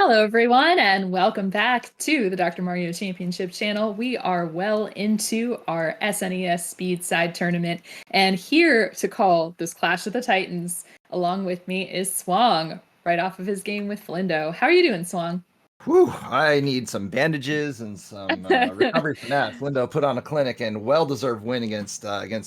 Hello, everyone, and welcome back to the Dr. Mario Championship channel. We are well into our SNES Speed Side Tournament, and here to call this Clash of the Titans along with me is Swang, right off of his game with Flindo. How are you doing, Swang? Whew, I need some bandages and some recovery from that. Flindo put on a clinic and well-deserved win against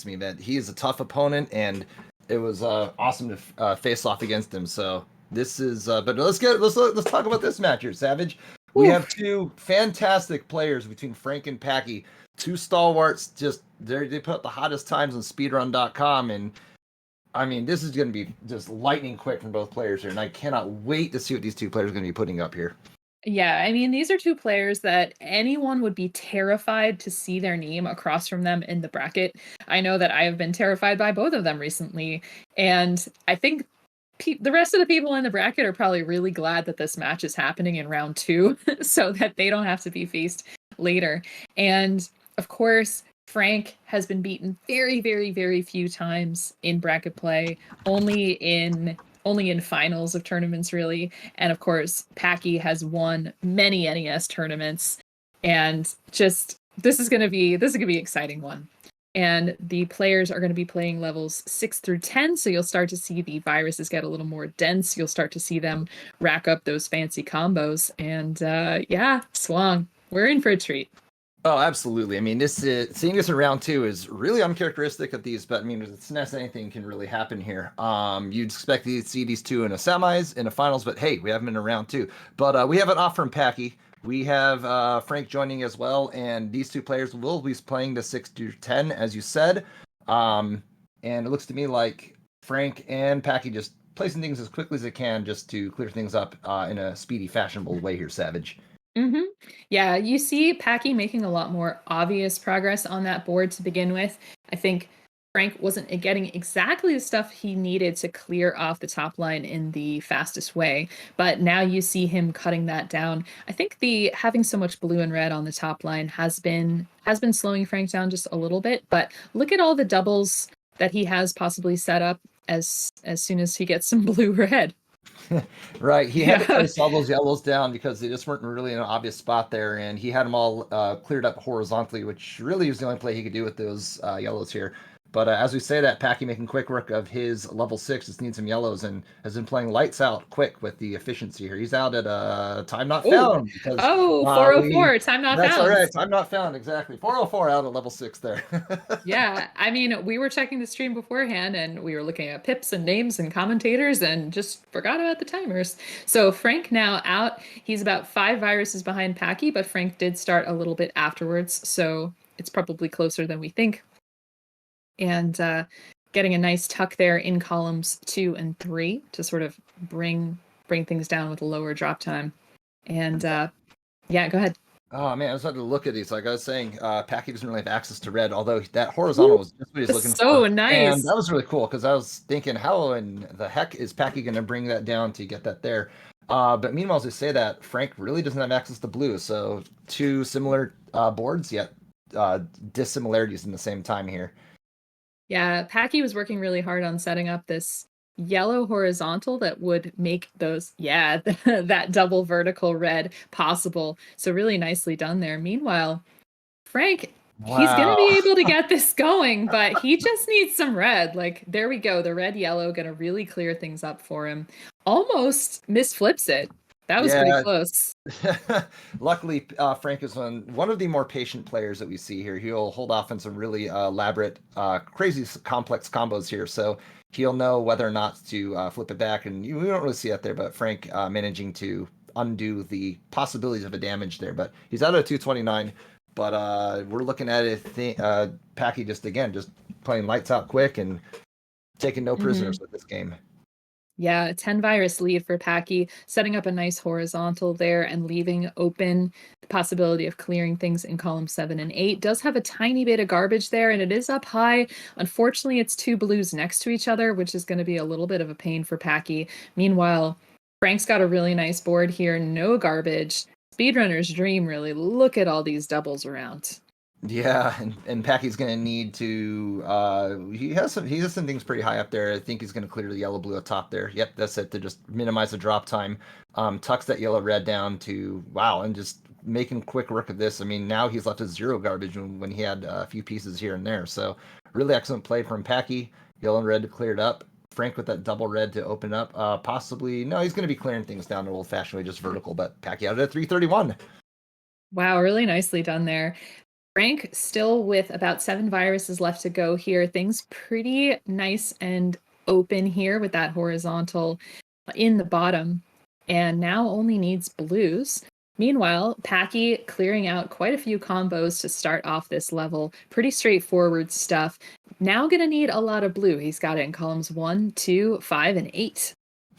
me. That he is a tough opponent, and it was awesome to face off against him. So this is, but let's talk about this match here, Savage. We have two fantastic players between Frank and Packy, two stalwarts. Just they put up the hottest times on Speedrun.com, and I mean this is going to be just lightning quick from both players here, and I cannot wait to see what these two players are going to be putting up here. Yeah, I mean, these are two players that anyone would be terrified to see their name across from them in the bracket. I know that I have been terrified by both of them recently, and I think the rest of the people in the bracket are probably really glad that this match is happening in round two so that they don't have to be faced later. And of course, Frank has been beaten very, very, very few times in bracket play, only in finals of tournaments, really. And of course, Packy has won many NES tournaments, and just this is gonna be an exciting one. And the players are going to be playing levels 6 through 10, so you'll start to see the viruses get a little more dense. You'll start to see them rack up those fancy combos, and yeah, Swang, we're in for a treat. Oh, absolutely. I mean, seeing this in round two is really uncharacteristic of these, but I mean, with SNES, anything can really happen here. You'd expect to see these two in a semis, in a finals, but hey, we have them in a round two. But we have an off from Packy. We have Frank joining as well, and these two players will be playing the 6 to 10, as you said. And it looks to me like Frank and Packy just placing things as quickly as they can just to clear things up in a speedy, fashionable way here, Savage. Mm-hmm. Yeah, you see Packy making a lot more obvious progress on that board to begin with. I think Frank wasn't getting exactly the stuff he needed to clear off the top line in the fastest way, but now you see him cutting that down. I think the having so much blue and red on the top line has been slowing Frank down just a little bit, but look at all the doubles that he has possibly set up as soon as he gets some blue red. Right. He had to place all those yellows down because they just weren't really in an obvious spot there, and he had them all cleared up horizontally, which really was the only play he could do with those yellows here. But as we say that, Packy making quick work of his level 6, just needs some yellows, and has been playing lights out quick with the efficiency here. He's out at time not found. Because, 404, time not that's found. all right, time not found, exactly. 404 out at level 6 there. Yeah, I mean, we were checking the stream beforehand and we were looking at pips and names and commentators and just forgot about the timers. So Frank now out. He's about 5 viruses behind Packy, but Frank did start a little bit afterwards, so it's probably closer than we think. And getting a nice tuck there in columns 2 and 3 to sort of bring things down with a lower drop time. And yeah, go ahead. Oh man, I was about to look at these. Like I was saying, Packy doesn't really have access to red, although that horizontal was just what he's looking for. So nice. And that was really cool because I was thinking, how in the heck is Packy going to bring that down to get that there? But meanwhile, as we say that, Frank really doesn't have access to blue, so two similar boards, yet dissimilarities in the same time here. Yeah, Packy was working really hard on setting up this yellow horizontal that would make those, yeah, that double vertical red possible. So really nicely done there. Meanwhile, Frank, he's going to be able to get this going, but he just needs some red. Like, there we go. The red-yellow going to really clear things up for him. Almost misflips it. That was pretty close. Luckily, Frank is one of the more patient players that we see here. He'll hold off on some really elaborate, crazy, complex combos here. So he'll know whether or not to flip it back. And we don't really see that there, but Frank managing to undo the possibilities of a damage there. But he's out at 229. But we're looking at it. Packy just playing lights out quick and taking no prisoners with this game. Yeah, 10 virus lead for Packy, setting up a nice horizontal there and leaving open the possibility of clearing things in column 7 and 8. Does have a tiny bit of garbage there, and it is up high. Unfortunately, it's 2 blues next to each other, which is going to be a little bit of a pain for Packy. Meanwhile, Frank's got a really nice board here, no garbage. Speedrunner's dream, really. Look at all these doubles around. Yeah, and Packy's gonna need to. He has some things pretty high up there. I think he's gonna clear the yellow blue up top there. Yep, that's it to just minimize the drop time. Tucks that yellow red down to wow, and just making quick work of this. I mean, now he's left with zero garbage when he had a few pieces here and there. So really excellent play from Packy. Yellow and red cleared up. Frank with that double red to open up. Possibly no, he's gonna be clearing things down the old fashioned way, just vertical. But Packy out at 331. Wow, really nicely done there. Frank still with about 7 viruses left to go here. Things pretty nice and open here with that horizontal in the bottom. And now only needs blues. Meanwhile, Packy clearing out quite a few combos to start off this level. Pretty straightforward stuff. Now gonna need a lot of blue. He's got it in columns 1, 2, 5, and 8.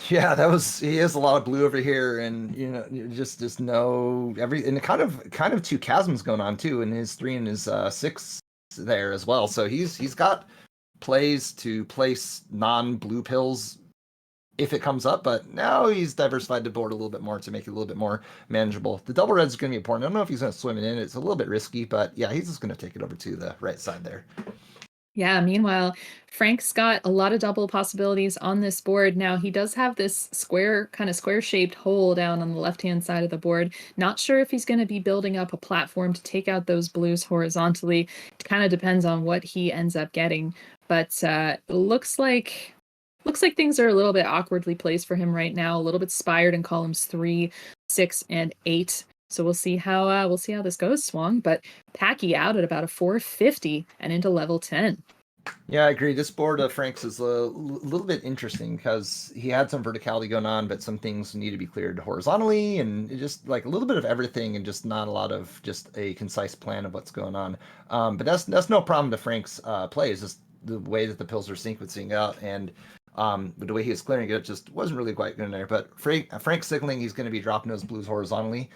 Yeah, he has a lot of blue over here, and you just know every and kind of two chasms going on too, in his 3 and his 6 there as well. So he's got plays to place non-blue pills if it comes up, but now he's diversified the board a little bit more to make it a little bit more manageable. The double red is going to be important. I don't know if he's going to swim it in. It's a little bit risky, but yeah, he's just going to take it over to the right side there. Yeah, meanwhile, Frank's got a lot of double possibilities on this board. Now, he does have this kind of square shaped hole down on the left-hand side of the board. Not sure if he's going to be building up a platform to take out those blues horizontally. It kind of depends on what he ends up getting. But looks like things are a little bit awkwardly placed for him right now, a little bit spired in columns 3, 6, and 8. So we'll see how this goes, Swung. But Packy out at about a 450 and into level 10. Yeah, I agree. This board of Frank's is a little bit interesting because he had some verticality going on, but some things need to be cleared horizontally, and just like a little bit of everything, and just not a lot of just a concise plan of what's going on. But that's no problem to Frank's play. It's just the way that the pills are sequencing out, and the way he was clearing it just wasn't really quite good in there. But Frank's signaling he's going to be dropping those blues horizontally.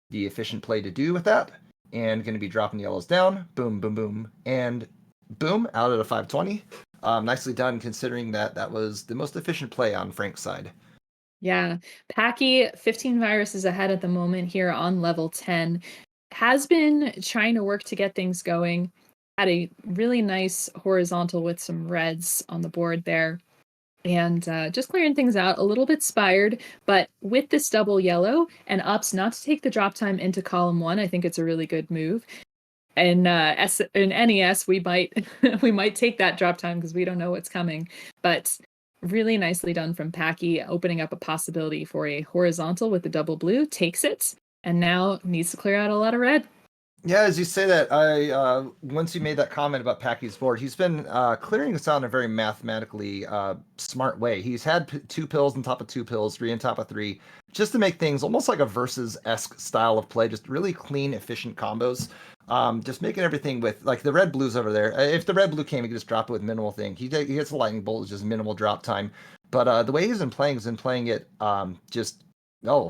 The efficient play to do with that, and going to be dropping the yellows down. Boom, boom, boom, and boom, out at a 520. Nicely done, considering that was the most efficient play on Frank's side. Yeah, Packy, 15 viruses ahead at the moment here on level 10. Has been trying to work to get things going. Had a really nice horizontal with some reds on the board there. And just clearing things out, a little bit spired, but with this double yellow and ups not to take the drop time into column 1, I think it's a really good move. And in NES, we might we might take that drop time because we don't know what's coming. But really nicely done from Packy, opening up a possibility for a horizontal with the double blue, takes it, and now needs to clear out a lot of red. Yeah, as you say that, I once you made that comment about Packy's board, he's been clearing this out in a very mathematically smart way. He's had 2 pills on top of 2 pills, 3 on top of 3, just to make things almost like a versus-esque style of play, just really clean, efficient combos. Just making everything with like the red blues over there. If the red blue came, he could just drop it with minimal thing. He gets a lightning bolt, it's just minimal drop time. But the way he's been playing it just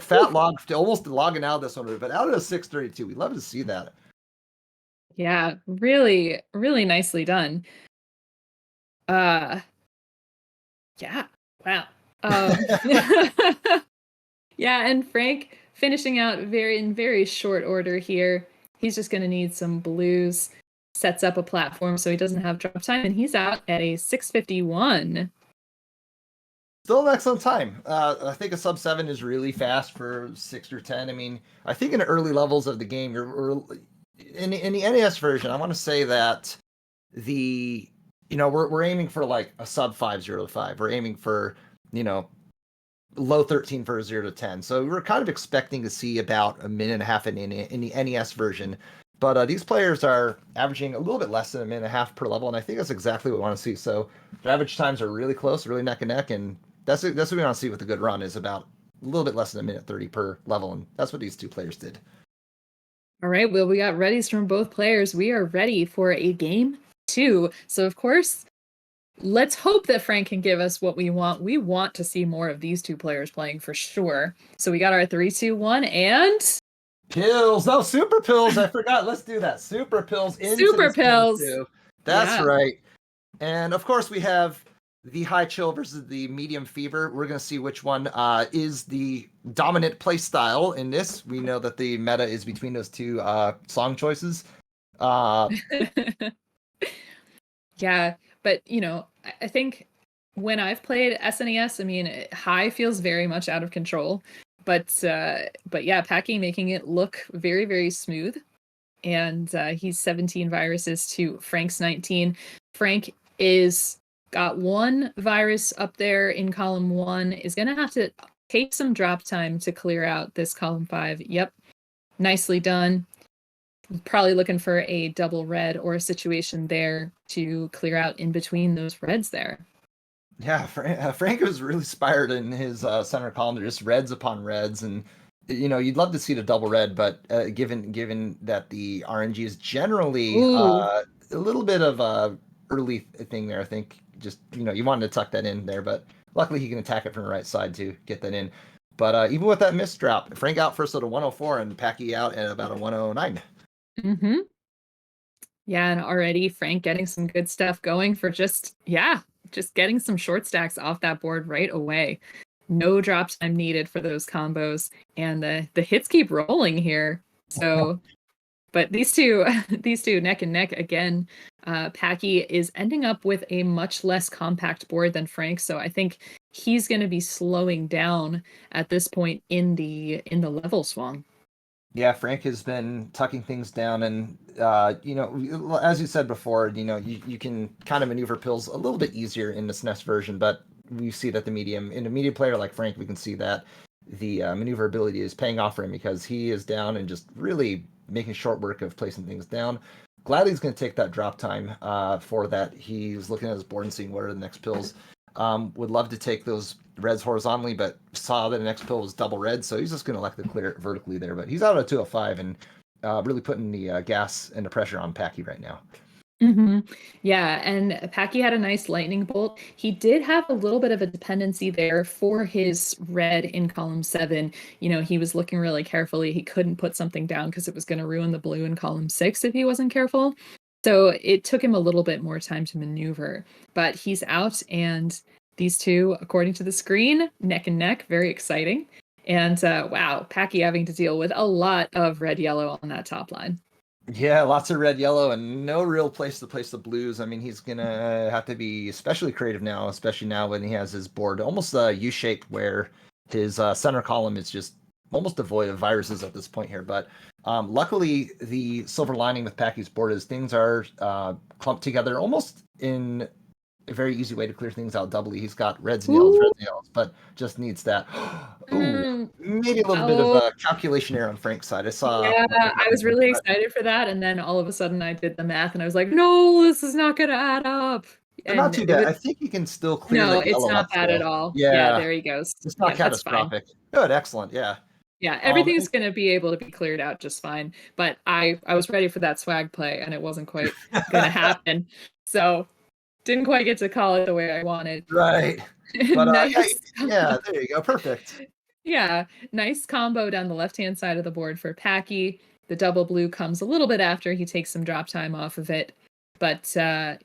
fat log, almost logging out of this one, but out of a 632. We love to see that. Yeah, really, really nicely done. Yeah, wow. Yeah, and Frank finishing out in very short order here. He's just going to need some blues. Sets up a platform so he doesn't have drop time, and he's out at a 651. Still an excellent time. I think a sub 7 is really fast for 6 or 10. I mean, I think in the early levels of the game, in the NES version, I want to say that we're aiming for like a sub 5.0 to 5. We're aiming for low 13 for a 0 to 10. So we're kind of expecting to see about a minute and a half in the NES version. But these players are averaging a little bit less than a minute and a half per level, and I think that's exactly what we want to see. So the average times are really close, really neck and neck, and that's what we want to see with a good run, is about a little bit less than a minute 30 per level, and that's what these 2 players did. All right, well, we got readies from both players. We are ready for a game 2. So, of course, let's hope that Frank can give us what we want. We want to see more of these 2 players playing for sure. So we got our 3, 2, 1, and... Pills! No, super pills! I forgot. Let's do that. Super pills into Super pills! That's right. And, of course, we have the high chill versus the medium fever. We're going to see which one is the dominant play style in this. We know that the meta is between those 2 song choices. Uh, Yeah, but I think when I've played SNES, I mean, high feels very much out of control, but yeah, Packy making it look very, very smooth, and he's 17 viruses to Frank's 19. Frank is got one virus up there in column 1, is gonna have to take some drop time to clear out this column 5. Yep, nicely done. Probably looking for a double red or a situation there to clear out in between those reds there. yeah, Frank was really inspired in his center column. They're just reds upon reds, and you'd love to see the double red, but given that the RNG is generally Ooh. a little bit of a early thing there, I think just you wanted to tuck that in there, but luckily he can attack it from the right side to get that in. But even with that missed drop, Frank out first at a 104 and Packy out at about a 109. Mm-hmm. Yeah, and already Frank getting some good stuff going for just getting some short stacks off that board right away. No drop time needed for those combos, and the hits keep rolling here. So, but these two these two neck and neck again. Packy is ending up with a much less compact board than Frank, so I think he's going to be slowing down at this point in the level swung. Yeah, Frank has been tucking things down, and as you said before, you can kind of maneuver pills a little bit easier in the SNES version, but we see that in a medium player like Frank, we can see that the maneuverability is paying off for him because he is down and just really making short work of placing things down. Gladly he's going to take that drop time for that. He's looking at his board and seeing what are the next pills. Would love to take those reds horizontally, but saw that the next pill was double red, so he's just going to elect to clear it vertically there. But he's out at 205 and really putting the gas and the pressure on Packy right now. Mm-hmm. Yeah, and Packy had a nice lightning bolt. He did have a little bit of a dependency there for his red in column 7. He was looking really carefully. He couldn't put something down because it was going to ruin the blue in column 6 if he wasn't careful. So it took him a little bit more time to maneuver, but he's out, and these two, according to the screen, neck and neck, very exciting. And wow, Packy having to deal with a lot of red yellow on that top line. Yeah, lots of red, yellow, and no real place to place the blues. I mean, he's gonna have to be especially creative now, especially now when he has his board almost U-shaped, where his center column is just almost devoid of viruses at this point here. But luckily, the silver lining with Packy's board is things are clumped together almost in a very easy way to clear things out doubly. He's got reds and yellows, but just needs that. Ooh, maybe a little bit of a calculation error on Frank's side. I saw. Yeah, I was really excited for that, and then all of a sudden I did the math, and I was like, "No, this is not going to add up." But not And too it bad. was I think you can still clear no, that it's yellow not up bad at still. all. Yeah, Yeah, there he goes. it's not Yeah, that's fine. catastrophic. Good, excellent. Yeah. Yeah, And everything's going to be able to be cleared out just fine. But I was ready for that swag play, and it wasn't quite going to happen. So didn't quite get to call it the way I wanted. right. But Nice. yeah, there you go. Perfect. Yeah, nice combo down the left-hand side of the board for Packy. The double blue comes a little bit after he takes some drop time off of it. But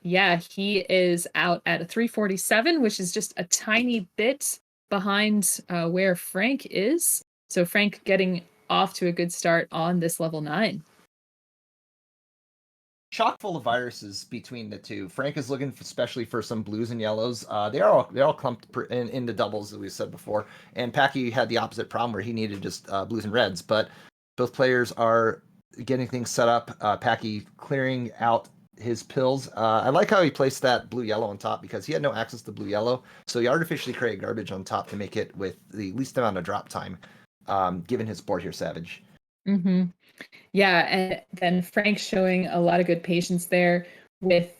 yeah, he is out at a 347, which is just a tiny bit behind where Frank is. So Frank getting off to a good start on this level 9. Chock full of viruses between the two. Frank is looking especially for some blues and yellows. They're all clumped in the doubles, as we said before. And Packy had the opposite problem where he needed just blues and reds. But both players are getting things set up. Packy clearing out his pills. I like how he placed that blue yellow on top because he had no access to blue yellow. So he artificially created garbage on top to make it with the least amount of drop time, given his board here, Savage. Mm-hmm. Yeah, and then Frank showing a lot of good patience there with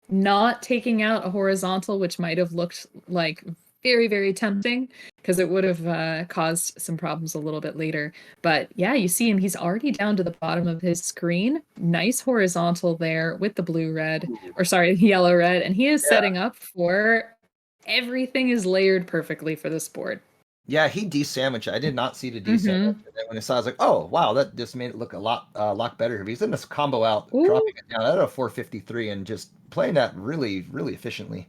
not taking out a horizontal, which might have looked like very, very tempting because it would have caused some problems a little bit later. But yeah, you see him, he's already down to the bottom of his screen. Nice horizontal there with the blue red, or sorry, yellow red, and he is setting up for everything is layered perfectly for this board. Yeah, he de-sandwiched. I did not see the de-sandwich. And then when I saw, I was like, "Oh, wow, that just made it look a lot better." He's in this combo out, dropping it down at a 453, and just playing that really, really efficiently.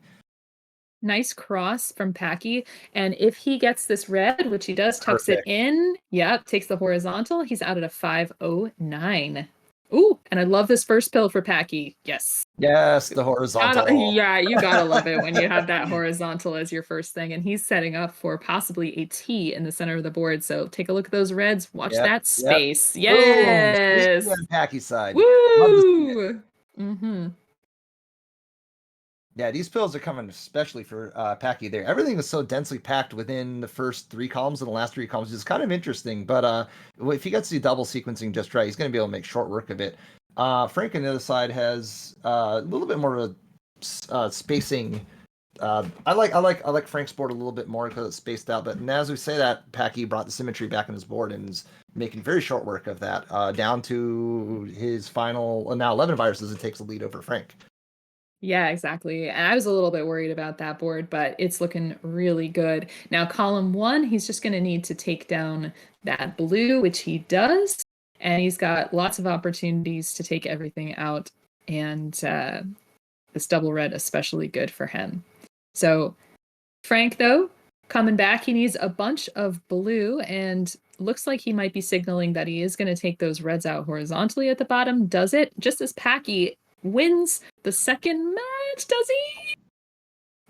Nice cross from Packy. And if he gets this red, which he does, tucks it Perfect. in. Yep, takes the horizontal. He's out at a 509. Ooh, and I love this first pill for Packy. Yes. Yes, the horizontal. Yeah, you gotta love it when you have that horizontal as your first thing. And he's setting up for possibly a T in the center of the board. So take a look at those reds. Watch Yep, that yep. space. Boom! Sweet Yes. on Packy's side. Love to see it. Woo! Mm-hmm. Yeah, these pills are coming especially for Packy there. Everything is so densely packed within the first 3 columns and the last 3 columns. It's kind of interesting, but if he gets the double sequencing just right, he's going to be able to make short work of it. Frank on the other side has a little bit more of a spacing. I like Frank's board a little bit more because it's spaced out. But as we say that, Packy brought the symmetry back in his board and is making very short work of that, down to his final now 11 viruses. It takes the lead over Frank. Yeah, exactly. And I was a little bit worried about that board, but it's looking really good. Now, column 1, he's just going to need to take down that blue, which he does. And he's got lots of opportunities to take everything out. And this double red, especially good for him. So, Frank, though, coming back, he needs a bunch of blue and looks like he might be signaling that he is going to take those reds out horizontally at the bottom. Does it? Just as Packy wins the second match, does he?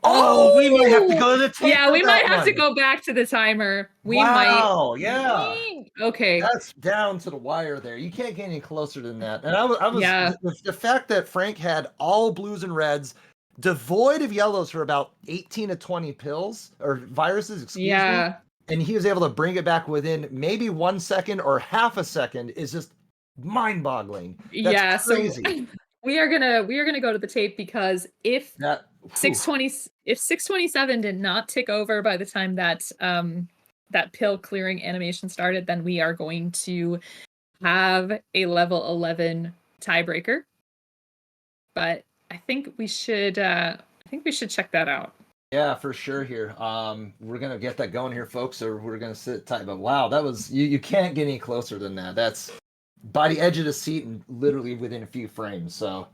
Oh, we might have to go to the tape. Yeah, we might have to go back to the timer. Wow, yeah. Okay. That's down to the wire there. You can't get any closer than that. And I was Yeah. the fact that Frank had all blues and reds, devoid of yellows for about 18 to 20 pills or viruses, excuse me. And he was able to bring it back within maybe 1 second or half a second is just mind-boggling. That's crazy. So we are gonna go to the tape because if 627 did not tick over by the time that that pill clearing animation started, then we are going to have a level 11 tiebreaker. But I think we should check that out. Yeah, for sure here. We're gonna get that going here, folks, or we're gonna sit tight. But wow, that was you can't get any closer than that. That's by the edge of the seat and literally within a few frames. So,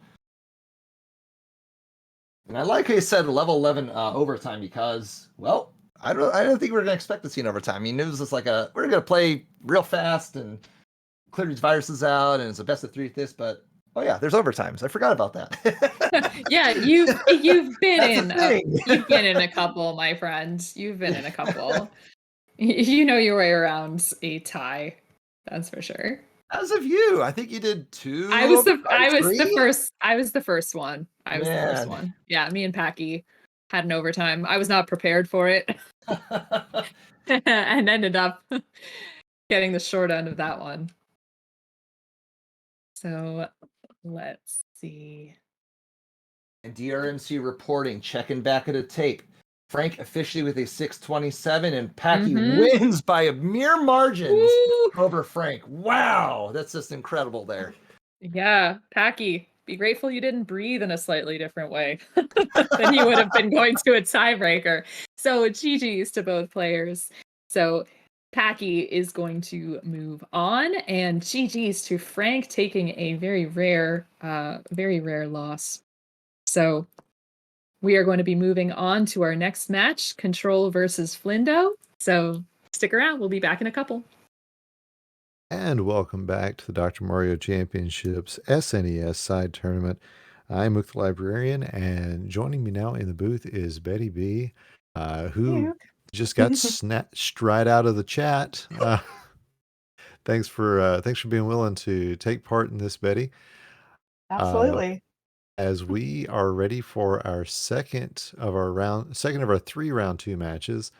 and I like how you said level 11 overtime because, well, I don't think we are gonna expect to see an overtime. I mean, it was just like we're gonna play real fast and clear these viruses out, and it's a best of 3 at this. But oh yeah, there's overtimes. I forgot about that. Yeah, you've been in a couple, my friend. You've been in a couple. You know your way around a tie. That's for sure. As of you, I think you did 2. I was the first one. I was the first one. Yeah, me and Packy had an overtime. I was not prepared for it. And ended up getting the short end of that one. So let's see. And DRMC reporting, checking back at a tape. Frank officially with a 627, and Packy wins by a mere margin over Frank. Wow, that's just incredible there. Yeah, Packy, be grateful you didn't breathe in a slightly different way than you would have been going to a tiebreaker. So GG's to both players. So Packy is going to move on, and GG's to Frank taking a very rare loss. So we are going to be moving on to our next match, Kontroll versus Flindo. So stick around. We'll be back in a couple. And welcome back to the Dr. Mario Championships SNES side tournament. I'm Mook the Librarian, and joining me now in the booth is Betty B, who just got snatched right out of the chat. Thanks for being willing to take part in this, Betty. Absolutely. As we are ready for our second of our 3 round 2 matches.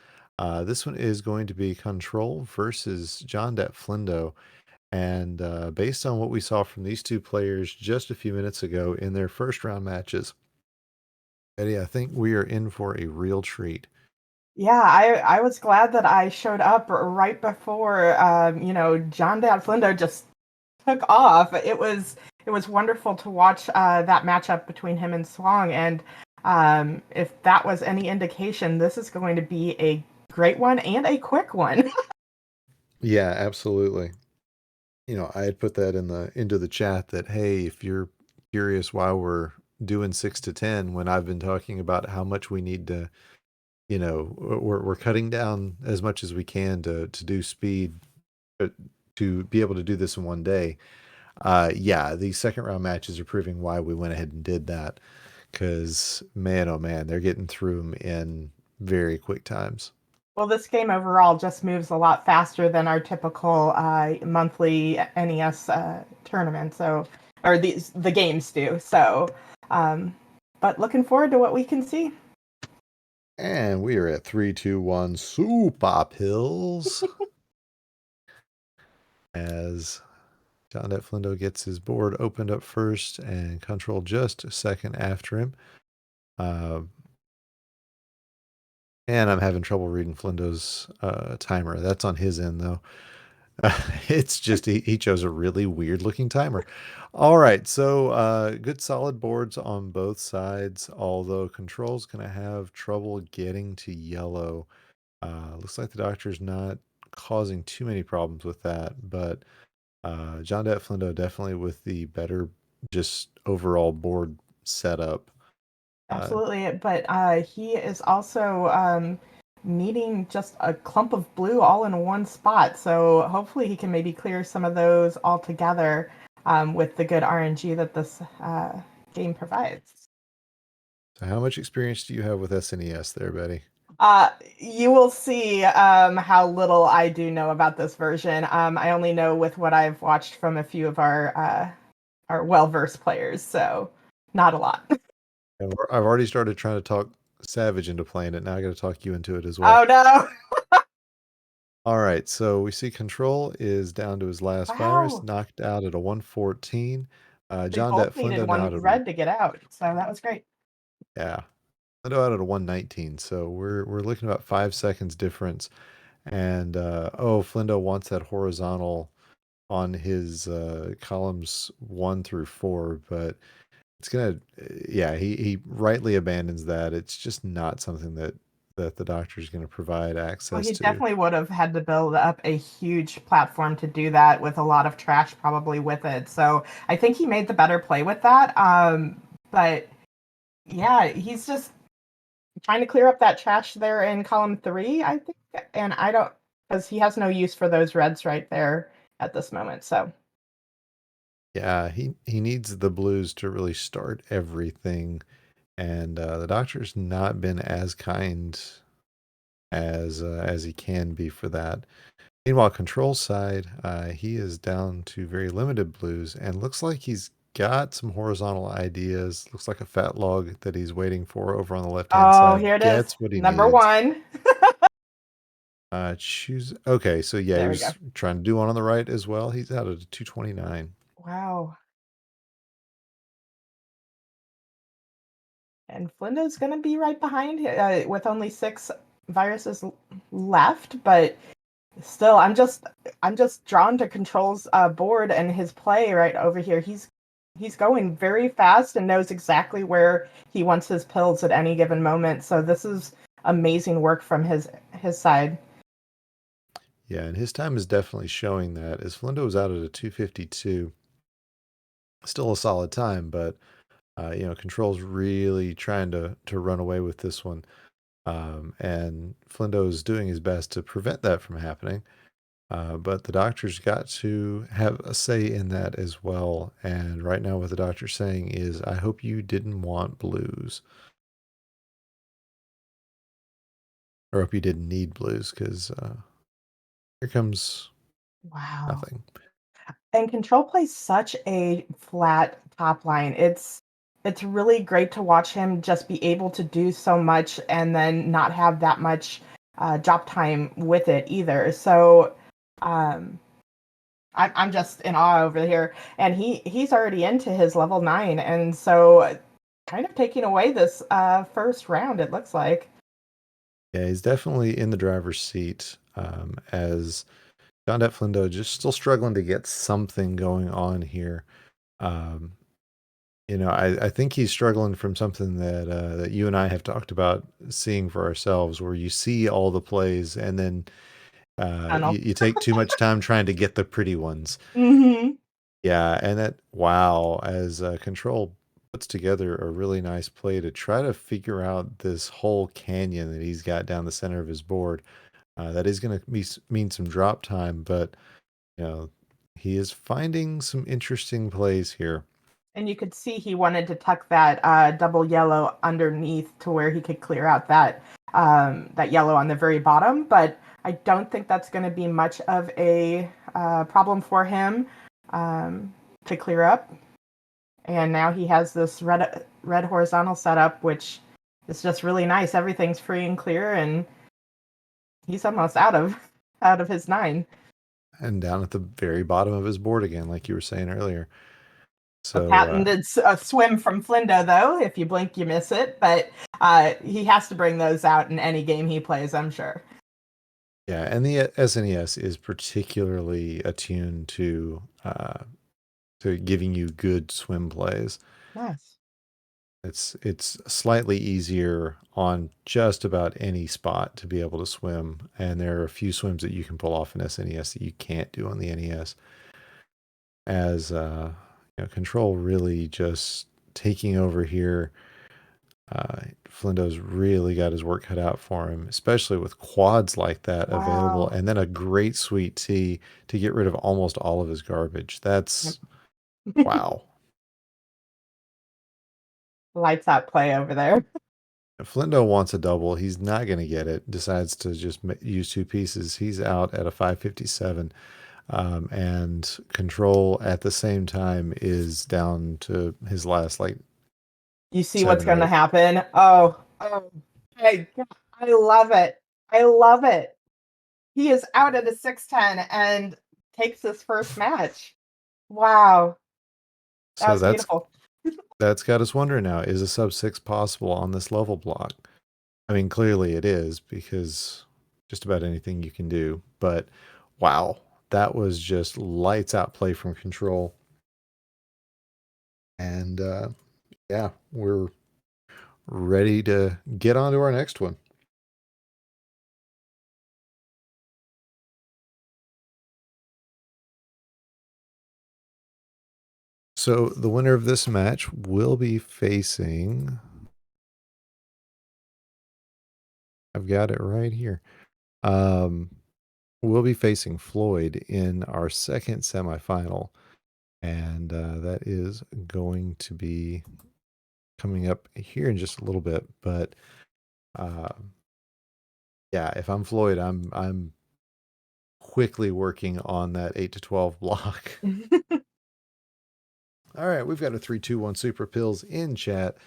This one is going to be Kontroll versus JonDatFlindo. And based on what we saw from these 2 players just a few minutes ago in their first round matches, Betty, I think we are in for a real treat. Yeah, I was glad that I showed up right before JonDatFlindo just took off. It was wonderful to watch that matchup between him and Swang, and if that was any indication, this is going to be a great one and a quick one. Yeah, absolutely. I had put that into the chat that, hey, if you're curious why we're doing 6 to 10 when I've been talking about how much we need to, we're cutting down as much as we can to do speed to be able to do this in one day. Yeah, the second round matches are proving why we went ahead and did that. Because, man, oh man, they're getting through them in very quick times. Well, this game overall just moves a lot faster than our typical monthly NES tournament. So, or the games do. So, but looking forward to what we can see. And we are at 3, 2, 1, Super Pills. As JonDatFlindo gets his board opened up first and Kontroll just a second after him. And I'm having trouble reading Flindo's timer. That's on his end, though. It's just he chose a really weird looking timer. All right, so good solid boards on both sides, although Kontroll's going to have trouble getting to yellow. Looks like the doctor's not causing too many problems with that, but JonDatFlindo definitely with the better just overall board setup. Absolutely, but he is also needing just a clump of blue all in one spot. So hopefully he can maybe clear some of those altogether with the good RNG that this game provides. So how much experience do you have with SNES there, Betty? You will see how little I do know about this version. I only know with what I've watched from a few of our well-versed players, so not a lot. And I've already started trying to talk Savage into playing it. Now I got to talk you into it as well. Oh no! All right, so we see Kontroll is down to his last virus, Wow. knocked out at a 114. They both needed JonDatFlindo now one at a red to get out, so that was great. yeah, Flindo out at a 119. So we're looking about 5 seconds difference. And oh, Flindo wants that horizontal on his columns 1 through 4, but it's gonna yeah, he rightly abandons that. It's just not something that the doctor is going to provide Well, access he to. definitely would have had to build up a huge platform to do that with a lot of trash probably with it. So I think he made the better play with that. But yeah, he's just trying to clear up that trash there in column 3, I think. And I don't, because he has no use for those reds right there at this moment. So Yeah, he needs the blues to really start everything, and the doctor's not been as kind as he can be for that. Meanwhile, Control side, he is down to very limited blues, and looks like he's got some horizontal ideas. Looks like a fat log that he's waiting for over on the left-hand oh, side. here it is. Gets what he Number needs. 1. Choose. Okay, so yeah, he There we go. was trying to do one on the right as well. He's out at a 229. Wow. And Flindo's going to be right behind with only 6 viruses left, but still, I'm just drawn to Kontroll's board and his play right over here. He's going very fast and knows exactly where he wants his pills at any given moment. So this is amazing work from his side. Yeah, and his time is definitely showing that. As Flindo was out at a 252, still a solid time, but Control's really trying to run away with this one. And Flindo's doing his best to prevent that from happening. But the doctor's got to have a say in that as well. And right now, what the doctor's saying is, I hope you didn't want blues. Or hope you didn't need blues, because here comes Wow. nothing. And Control plays such a flat top line. It's really great to watch him just be able to do so much and then not have that much drop time with it either. So um, I'm just in awe over here. And he's already into his level 9, and so kind of taking away this first round, it looks like. Yeah, he's definitely in the driver's seat as JonDatFlindo just still struggling to get something going on here. I think he's struggling from something that you and I have talked about seeing for ourselves, where you see all the plays and then you take too much time trying to get the pretty ones. Mm-hmm. Yeah, and as Control puts together a really nice play to try to figure out this whole canyon that he's got down the center of his board. That is going to mean some drop time, but He is finding some interesting plays here. And you could see he wanted to tuck that double yellow underneath to where he could clear out that that yellow on the very bottom. But I don't think that's going to be much of a problem for him to clear up. And now he has this red horizontal setup, which is just really nice. Everything's free and clear, and he's almost out of his 9. And down at the very bottom of his board again, like you were saying earlier. A So patented swim from Flindo, though. If you blink, you miss it. But he has to bring those out in any game he plays, I'm sure. yeah, and the SNES is particularly attuned to giving you good swim plays. Nice. It's slightly easier on just about any spot to be able to swim, and there are a few swims that you can pull off in SNES that you can't do on the NES. As Kontroll really just taking over here. Flindo's really got his work cut out for him, especially with quads like that available, Wow. and then a great sweet tea to get rid of almost all of his garbage. That's wow. Lights out play over there. If Flindo wants a double, he's not going to get it. Decides to just use 2 pieces. He's out at a 557. And Kontroll at the same time is down to his last You see 7 what's or going to 8. happen. Oh, hey, I love it. I love it. He is out at a 610 and takes his first match. Wow. That So was beautiful. that's got us wondering now, is a sub 6 possible on this level block? I mean, clearly it is, because just about anything you can do. But wow, that was just lights out play from Kontroll. And yeah, we're ready to get on to our next one. So the winner of this match will be facing, I've got it right here. We'll be facing Floyd in our second semifinal. And that is going to be coming up here in just a little bit. But yeah, if I'm Floyd, I'm quickly working on that 8 to 12 block. All right, we've got a 3-2-1 Super Pills in chat,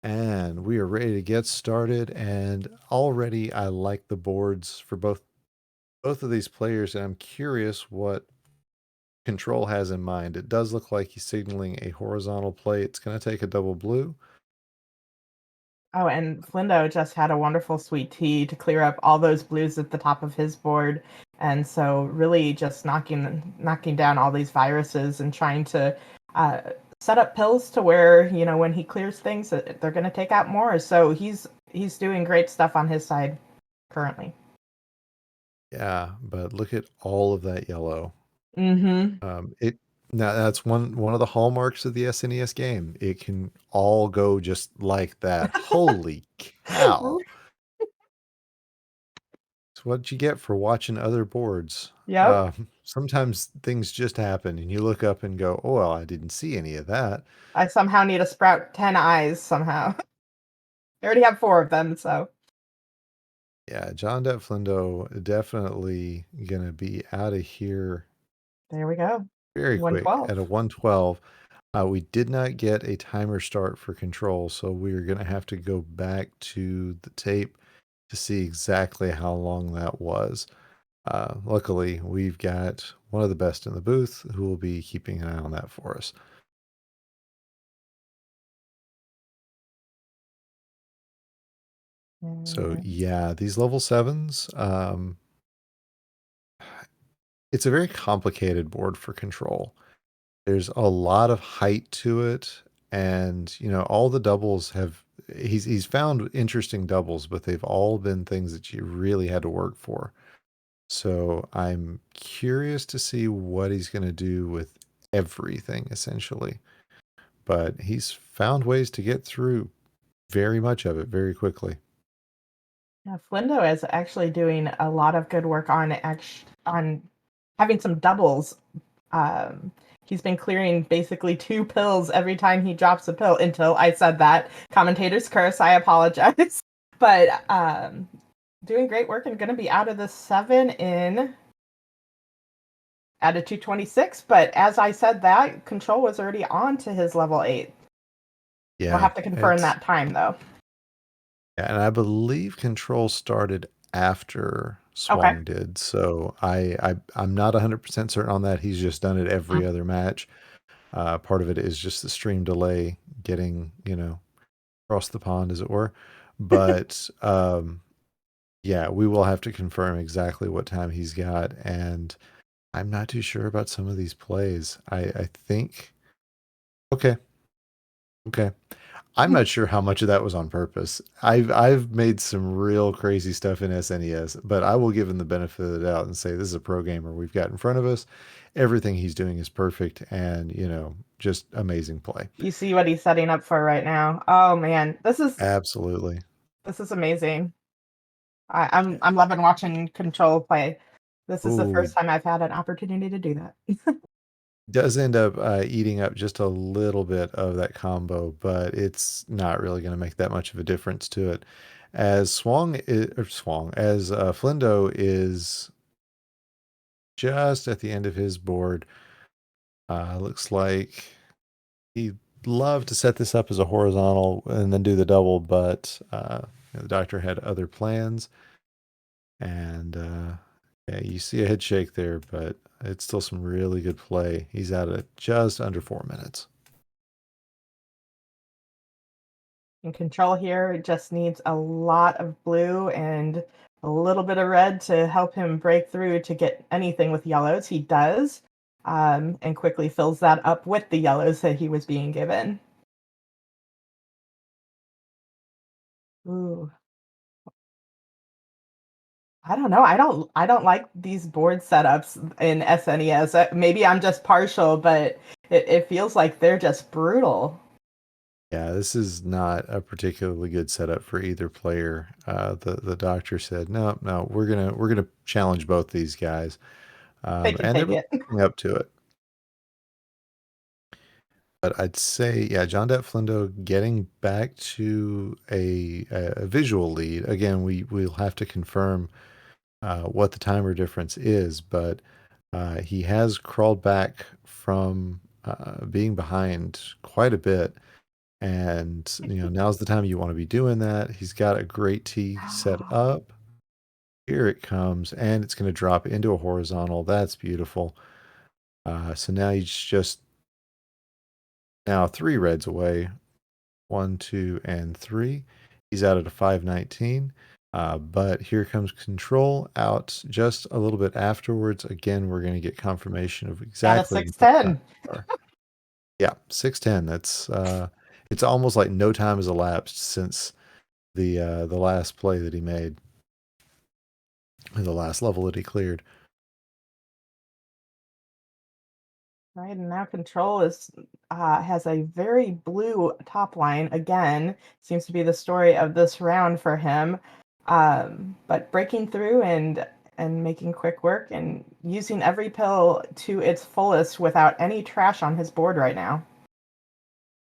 and we are ready to get started. And already I like the boards for both of these players, and I'm curious what Kontroll has in mind. It does look like he's signaling a horizontal play. It's going to take a double blue. Oh, and Flindo just had a wonderful sweet tea to clear up all those blues at the top of his board. And so really just knocking down all these viruses and trying to set up pills to where, when he clears things, they're going to take out more. So he's doing great stuff on his side currently. Yeah, but look at all of that yellow. Mm-hmm. Now that's one of the hallmarks of the SNES game. It can all go just like that. Holy cow. It's what you get for watching other boards. Yep. Sometimes things just happen and you look up and go, oh, well, I didn't see any of that. I somehow need to sprout 10 eyes somehow. I already have 4 of them, so. Yeah, JonDatFlindo definitely going to be out of here. There we go. Very quick 112. at a 112. We did not get a timer start for Kontroll, so we're going to have to go back to the tape to see exactly how long that was. Luckily, we've got one of the best in the booth who will be keeping an eye on that for us. So yeah, these level 7s, it's a very complicated board for Kontroll. There's a lot of height to it, and all the doubles he's found interesting doubles, but they've all been things that you really had to work for. So I'm curious to see what he's going to do with everything essentially. But he's found ways to get through very much of it very quickly. Yeah, Flindo is actually doing a lot of good work on having some doubles Um, he's been clearing basically 2 pills every time he drops a pill until I said that. Commentator's curse, I apologize. But doing great work and going to be out of the 7 in at a 226. But as I said that, Control was already on to his level 8. Yeah, We'll have to confirm that time, though. Yeah, and I believe Control started after Okay. Swang did, so I'm not 100% certain on that. He's just done it every other match. Part of it is just the stream delay getting, across the pond, as it were. But yeah, we will have to confirm exactly what time he's got, and I'm not too sure about some of these plays. I think okay. Okay. I'm not sure how much of that was on purpose. I've made some real crazy stuff in SNES, but I will give him the benefit of the doubt and say this is a pro gamer we've got in front of us. Everything he's doing is perfect and, just amazing play. You see what he's setting up for right now. Oh man, this is Absolutely. amazing. I'm loving watching Control play. This is the Ooh, first time I've had an opportunity to do that. does end up eating up just a little bit of that combo, but it's not really going to make that much of a difference to it. As Flindo is just at the end of his board. Looks like he'd love to set this up as a horizontal and then do the double, but the doctor had other plans. And yeah, you see a head shake there, but it's still some really good play. He's out at just under 4 minutes. And Control here just needs a lot of blue and a little bit of red to help him break through to get anything with yellows. He does, and quickly fills that up with the yellows that he was being given. Ooh. I don't know. I don't like these board setups in SNES. Maybe I'm just partial, but it feels like they're just brutal. Yeah, this is not a particularly good setup for either player. The doctor said, no, no, we're gonna challenge both these guys, They can and they're take both it. living up to it. But I'd say, yeah, JonDatFlindo getting back to a visual lead. Again, we'll have to confirm what the timer difference is, but he has crawled back from being behind quite a bit. And, now's the time you want to be doing that. He's got a great tee set up. Here it comes, and it's going to drop into a horizontal. That's beautiful. So now he's just now 3 reds away. 1, 2, and 3. He's out at a 519. But here comes Control out just a little bit afterwards. Again, we're going to get confirmation of At a exactly 610. Yeah, 610. That's it's almost like no time has elapsed since the last play that he made, the last level that he cleared. Right, and now Control is has a very blue top line again. Seems to be the story of this round for him. But breaking through and making quick work and using every pill to its fullest without any trash on his board right now.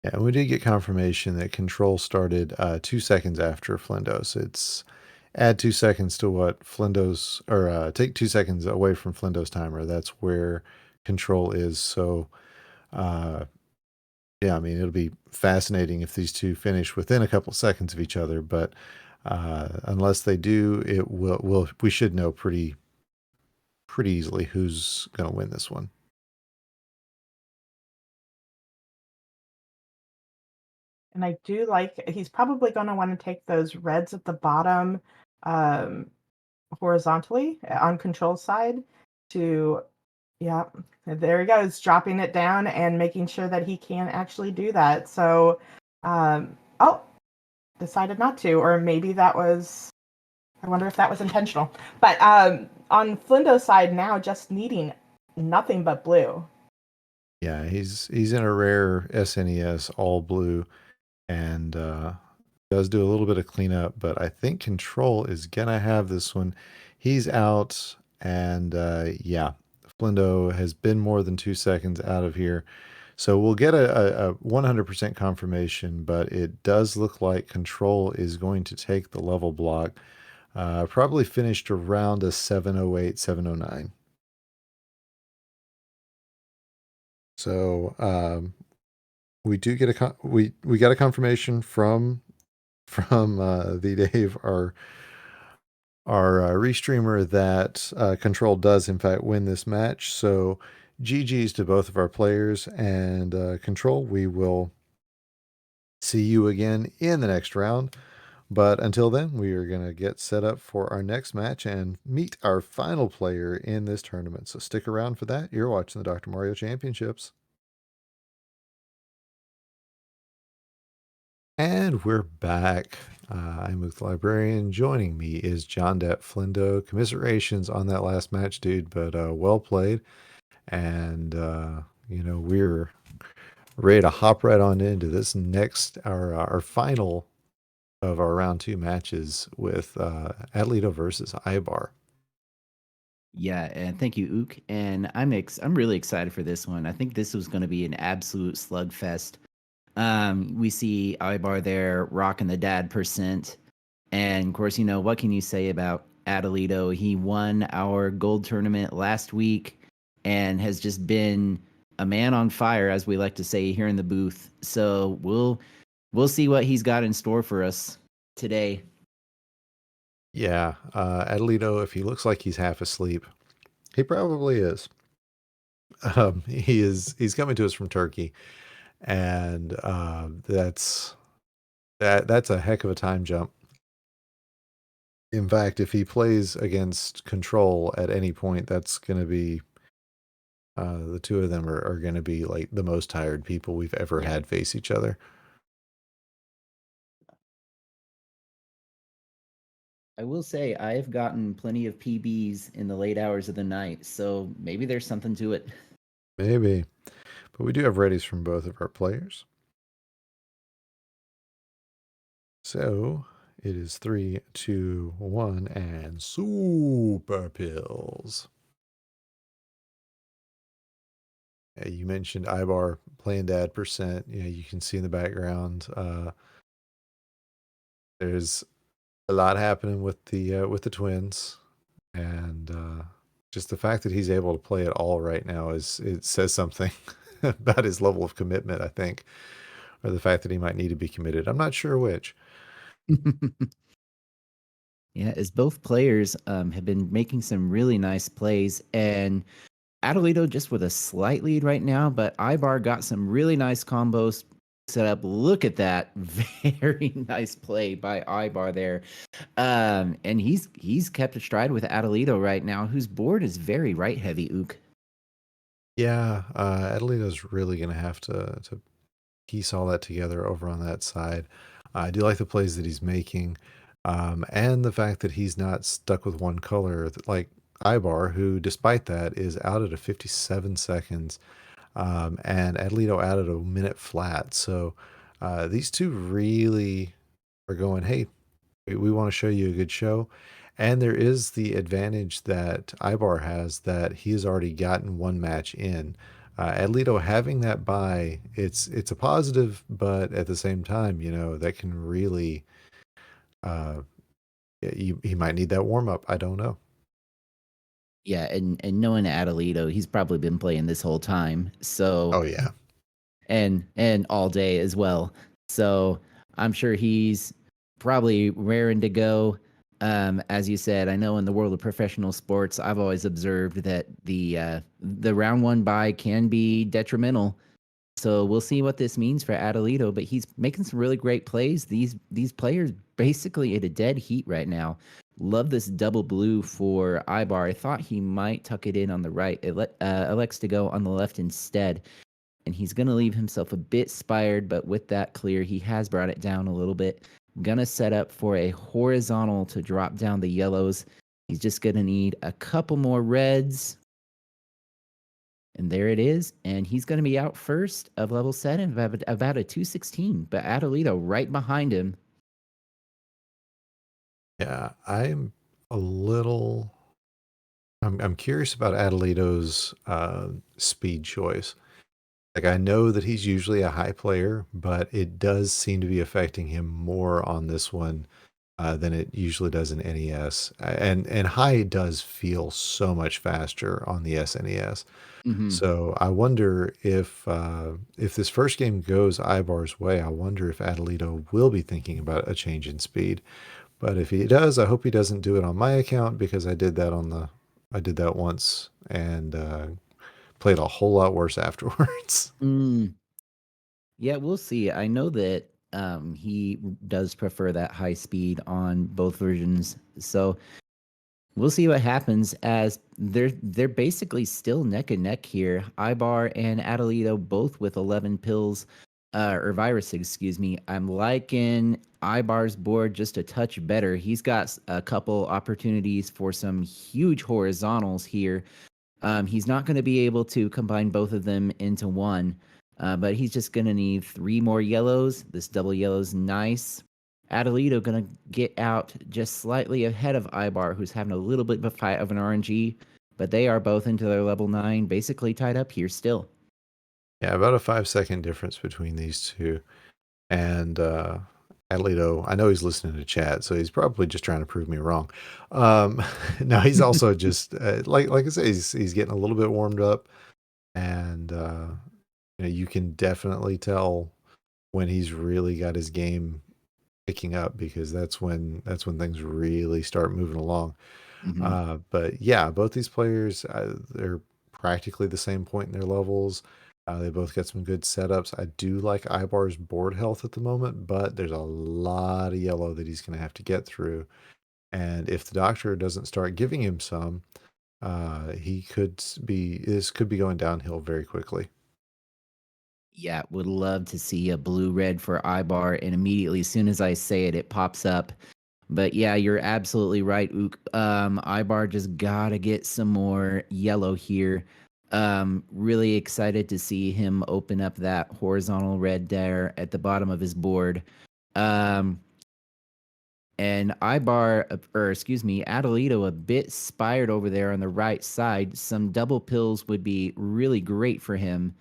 Yeah, and we did get confirmation that Control started 2 seconds after Flindo's. It's add 2 seconds to what Flindo's, or take 2 seconds away from Flindo's timer. That's where Control is. So, yeah, I mean, it'll be fascinating if these two finish within a couple seconds of each other, but unless they do, we should know pretty easily who's going to win this one. And I do like he's probably going to want to take those reds at the bottom um, horizontally on Control side to, yeah, there he goes, dropping it down and making sure that he can actually do that. So, oh, decided not to, or maybe that was, I wonder if that was intentional. But on Flindo's side now, just needing nothing but blue. Yeah, he's in a rare SNES all blue, and does do a little bit of cleanup, but I think Control is gonna have this one. He's out, and yeah, Flindo has been more than 2 seconds out of here. So we'll get a 100% confirmation, but it does look like Kontroll is going to take the level block. Probably finished around a 708, 709. So we do get we got a confirmation from the Dave, our restreamer, that Kontroll does in fact win this match. So GG's to both of our players, and Kontroll, we will see you again in the next round. But until then, we are going to get set up for our next match and meet our final player in this tournament. So stick around for that. You're watching the Dr. Mario Championships. And we're back. I'm Luke the Librarian. Joining me is JonDatFlindo. Commiserations on that last match, dude, but well played. And, we're ready to hop right on into this next, our final of our round 2 matches with Atalito versus Ibar. Yeah, and thank you, Ook. And I'm really excited for this one. I think this was going to be an absolute slugfest. We see Ibar there rocking the dad %. And of course, what can you say about Atalito? He won our gold tournament last week and has just been a man on fire, as we like to say here in the booth. So we'll see what he's got in store for us today. Yeah, Atalito, if he looks like he's half asleep, he probably is. He's coming to us from Turkey, and that's a heck of a time jump. In fact, if he plays against Kontroll at any point, that's going to be the two of them are going to be like the most tired people we've ever had face each other. I will say I've gotten plenty of PBs in the late hours of the night, so maybe there's something to it. Maybe. But we do have readies from both of our players. So it is 3, 2, 1, and super pills. You mentioned Ibar playing dad %. You can see in the background. There's a lot happening with the twins, and just the fact that he's able to play it all right now it says something about his level of commitment, I think, or the fact that he might need to be committed. I'm not sure which. Yeah, as both players have been making some really nice plays, and Atalito just with a slight lead right now, but Ibar got some really nice combos set up. Look at that. Very nice play by Ibar there. And he's kept a stride with Atalito right now, whose board is very right heavy, Ook. Yeah, Adelito's really going to have to piece all that together over on that side. I do like the plays that he's making, and the fact that he's not stuck with one color like Ibar, who, despite that, is out at a 57 seconds, and Atalito out at a minute flat. So these two really are going, hey, we want to show you a good show. And there is the advantage that Ibar has, that he has already gotten one match in. Atalito having that bye, it's a positive, but at the same time, that can really, he might need that warm up. I don't know. Yeah, and knowing Atalito, he's probably been playing this whole time. So Oh yeah, and all day as well. So I'm sure he's probably raring to go. As you said, I know in the world of professional sports, I've always observed that the round one bye can be detrimental. So we'll see what this means for Atalito, but he's making some really great plays. These players basically at a dead heat right now. Love this double blue for Ibar. I thought he might tuck it in on the right. It elects to go on the left instead, and he's going to leave himself a bit spired, but with that clear, he has brought it down a little bit. Gonna set up for a horizontal to drop down the yellows. He's just going to need a couple more reds. And there it is. And he's going to be out first of level 7, about a 216. But Atalito right behind him. yeah. I'm a little I'm curious about Atalito's speed choice. Like I know that he's usually a high player, but it does seem to be affecting him more on this one than it usually does in NES. And high does feel so much faster on the SNES. Hmm. So I wonder if this first game goes Ibar's way, I wonder if Atalito will be thinking about a change in speed. But if he does, I hope he doesn't do it on my account because I did that once and played a whole lot worse afterwards. Mm, yeah, we'll see. I know that he does prefer that high speed on both versions. So we'll see what happens as they're basically still neck and neck here. Ibar and Adelito both with 11 pills or viruses, excuse me. I'm liking Ibar's board just a touch better. He's got a couple opportunities for some huge horizontals here. He's not going to be able to combine both of them into one, but he's just going to need 3 more yellows. This double yellow's nice. Adelito going to get out just slightly ahead of Ibar, who's having a little bit of a fight of an RNG, but they are both into their level 9, basically tied up here still. Yeah, about a 5 second difference between these two. And Adelito, I know he's listening to chat, so he's probably just trying to prove me wrong. Um, no, he's also just like I say, he's getting a little bit warmed up, and you can definitely tell when he's really got his game picking up because that's when things really start moving along. Hmm. But yeah, both these players, they're practically the same point in their levels. They both got some good setups. I do like Ibar's board health at the moment, but there's a lot of yellow that he's going to have to get through. And if the doctor doesn't start giving him some, this could be going downhill very quickly. Yeah, would love to see a blue red for Ibar, and immediately as soon as I say it, it pops up. But yeah, you're absolutely right, Ook. Ibar just gotta get some more yellow here. Really excited to see him open up that horizontal red there at the bottom of his board. Um, and Ibar, or excuse me, Adelito, a bit spired over there on the right side. Some double pills would be really great for him.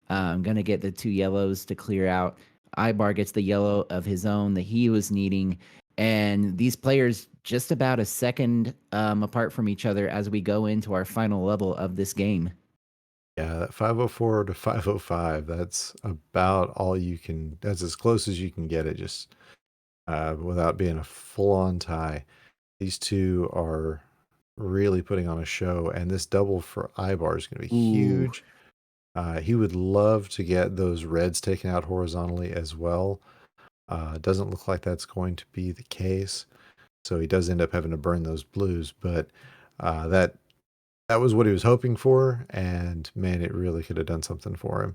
I'm gonna get the 2 yellows to clear out. Ibar gets the yellow of his own that he was needing, and these players just about a second apart from each other as we go into our final level of this game. Yeah, that 504 to 505, that's about all you can, that's as close as you can get it, just without being a full on tie. These two are really putting on a show, and this double for Ibar is going to be Ooh, huge. He would love to get those reds taken out horizontally as well. Doesn't look like that's going to be the case, so he does end up having to burn those blues. But that was what he was hoping for, and man, it really could have done something for him.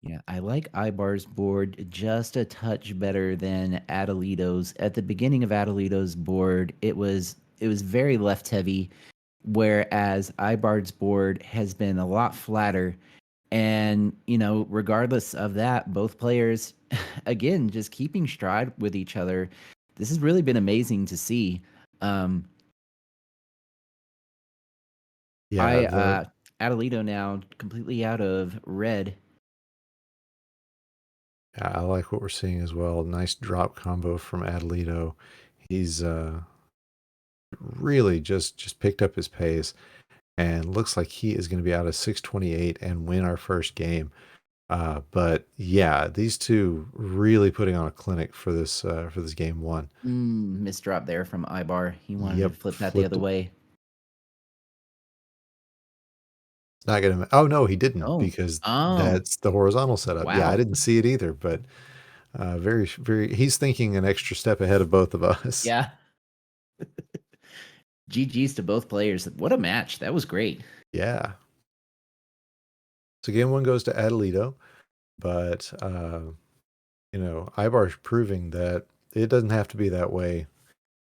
yeah, I like Ibar's board just a touch better than Adelito's. At the beginning of Adelito's board, it was very left heavy, whereas Ibar's board has been a lot flatter. And, regardless of that, both players, again, just keeping stride with each other. This has really been amazing to see. Um, Yeah, Adelito now completely out of red. I like what we're seeing as well. Nice drop combo from Adelito. He's really just picked up his pace and looks like he is going to be out of 628 and win our first game. But yeah, these two really putting on a clinic for this game one. Missed drop there from Ibar. He wanted to Yep, flip that the flipped other it. way. It's not gonna. Oh no, he didn't Oh, because oh, that's the horizontal setup. Yeah, I wow. didn't see it either, but very. He's thinking an extra step ahead of both of us. Yeah. GG's to both players. What a match. That was great. Yeah. So game one goes to Adelito, but Ibar's proving that it doesn't have to be that way,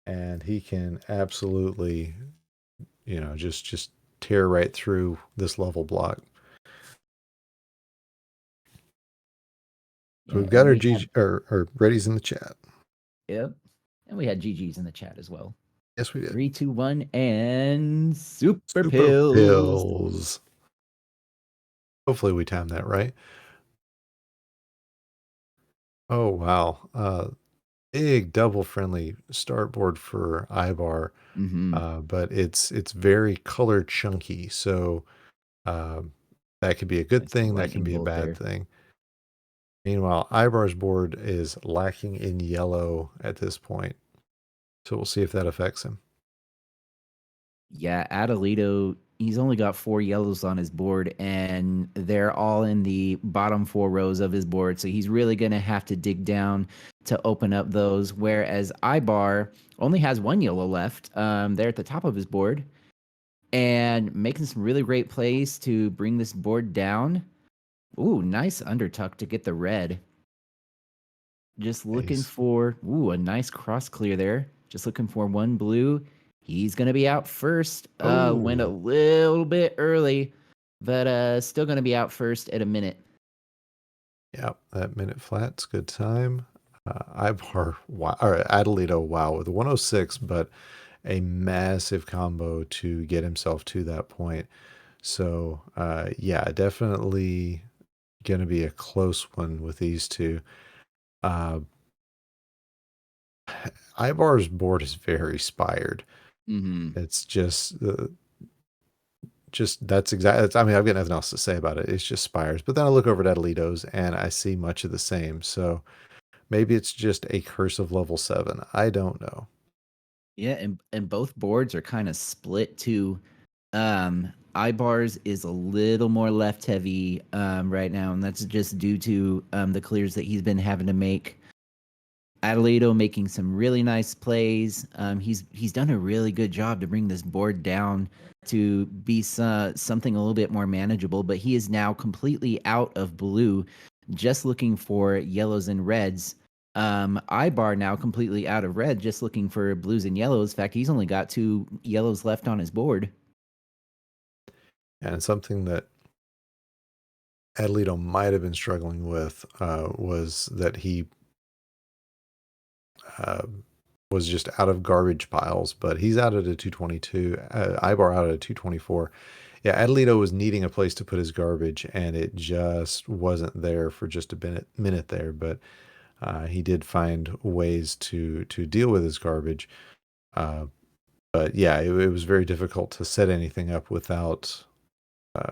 and he can absolutely, just tear right through this level block. So Yeah, we've got and our we had, GG or ready's in the chat. yep. And we had GG's in the chat as well. Yes, we did. 3, 2, 1, and super Super pills. pills. Hopefully we timed that right. Oh wow. Big double friendly start board for Ibar. But it's very color chunky, so that could be a good Nice thing, that can lightning be a bolt bad there. thing. Meanwhile, Ibar's board is lacking in yellow at this point, so we'll see if that affects him. Yeah, Atalito, he's only got 4 yellows on his board, and they're all in the bottom 4 rows of his board. So he's really going to have to dig down to open up those. Whereas Ibar only has 1 yellow left. There at the top of his board, and making some really great plays to bring this board down. Ooh, nice undertuck to get the red. Just looking Nice. for a nice cross clear there. Just looking for 1 blue. He's gonna be out first. Went a Oh. little bit early, but still gonna be out first at a minute. Yep, that minute flat's good time. Ibar, wow, or Adelito, wow, with 106, but a massive combo to get himself to that point. So, yeah, definitely going to be a close one with these two. Ibar's board is very spired. It's just that's exactly. I mean, I've got nothing else to say about it. It's just spires. But then I look over at Adelito's and I see much of the same. So maybe it's just a curse of level 7. I don't know. Yeah, and both boards are kind of split too. Ibar's is a little more left heavy right now, and that's just due to the clears that he's been having to make. Atalito making some really nice plays. He's done a really good job to bring this board down to be something a little bit more manageable. But he is now completely out of blue, just looking for yellows and reds. Ibar now completely out of red, just looking for blues and yellows. In fact, he's only got 2 yellows left on his board. And something that Adelito might have been struggling with was that he uh, was just out of garbage piles, but he's out at a 222. Ibar out at a 224. Yeah, Adelito was needing a place to put his garbage, and it just wasn't there for just a minute there. But he did find ways to deal with his garbage. But yeah, it was very difficult to set anything up without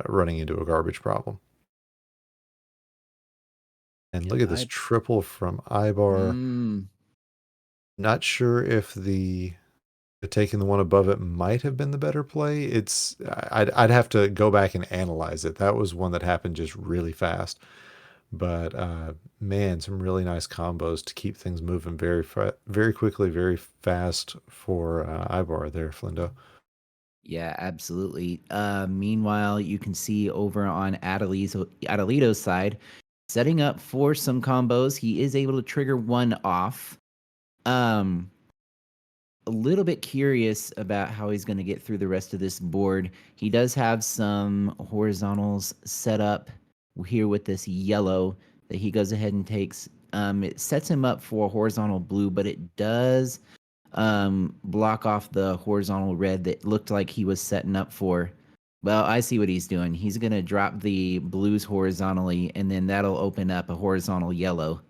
running into a garbage problem. And look at this triple from Ibar. Not sure if the taking the one above it might have been the better play. I'd have to go back and analyze it. That was one that happened just really fast. But man, some really nice combos to keep things moving very quickly, very fast for Ibar there, Flindo. Yeah, absolutely. Meanwhile, you can see over on Adelito's side, setting up for some combos. He is able to trigger one off. A little bit curious about how he's going to get through the rest of this board. He does have some horizontals set up here with this yellow that he goes ahead and takes. It sets him up for a horizontal blue, but it does block off the horizontal red that looked like he was setting up for. Well, I see what he's doing. He's going to drop the blues horizontally, and then that'll open up a horizontal yellow.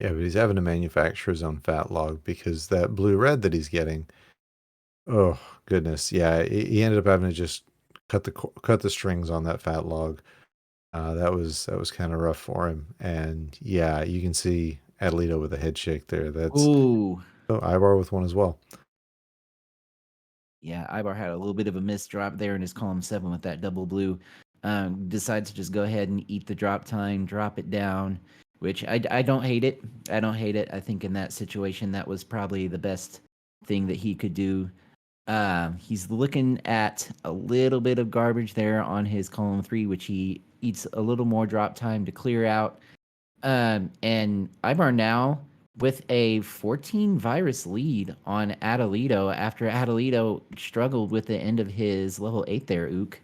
Yeah, but he's having to manufacture his own fat log because that blue-red that he's getting, oh goodness, yeah, he ended up having to just cut the strings on that fat log. That was kind of rough for him, and yeah, you can see Adelito with a head shake there. That's Ibar with one as well. Yeah, Ibar had a little bit of a miss drop there in his column 7 with that double blue. Decides to just go ahead and eat the drop time, drop it down, which I don't hate it. I don't hate it. I think in that situation, that was probably the best thing that he could do. He's looking at a little bit of garbage there on his column 3, which he eats a little more drop time to clear out. And Ibar now with a 14 virus lead on Atalito after Atalito struggled with the end of his level 8 there, Ook.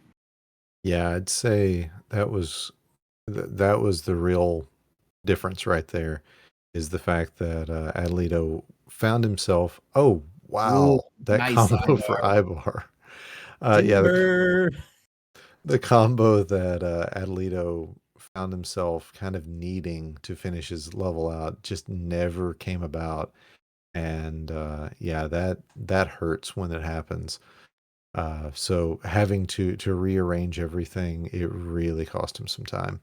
Yeah, I'd say that was the real difference right there, is the fact that Adelito found himself. Oh, Wow, that nice combo for Ibar. Yeah, Timber. the combo that Atalito found himself kind of needing to finish his level out just never came about. And yeah, that hurts when it happens. So having to rearrange everything, it really cost him some time.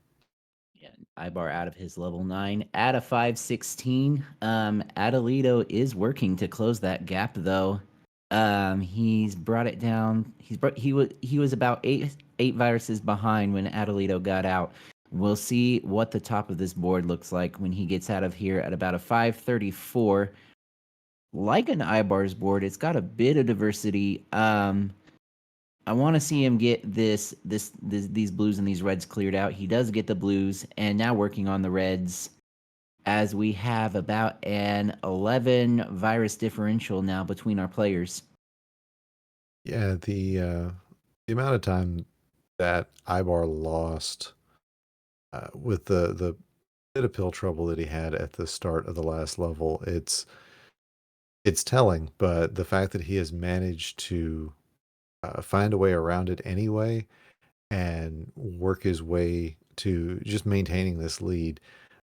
Yeah, Ibar out of his level 9 at a 516. Atalito is working to close that gap though. He's brought it down. He was about eight viruses behind when Atalito got out. We'll see what the top of this board looks like when he gets out of here at about a 534. Like an Ibar's board, it's got a bit of diversity. I want to see him get these blues and these reds cleared out. He does get the blues, and now working on the reds, as we have about an 11 virus differential now between our players. Yeah, the amount of time that Ibar lost with the bit of pill trouble that he had at the start of the last level, it's telling. But the fact that he has managed to find a way around it anyway and work his way to just maintaining this lead,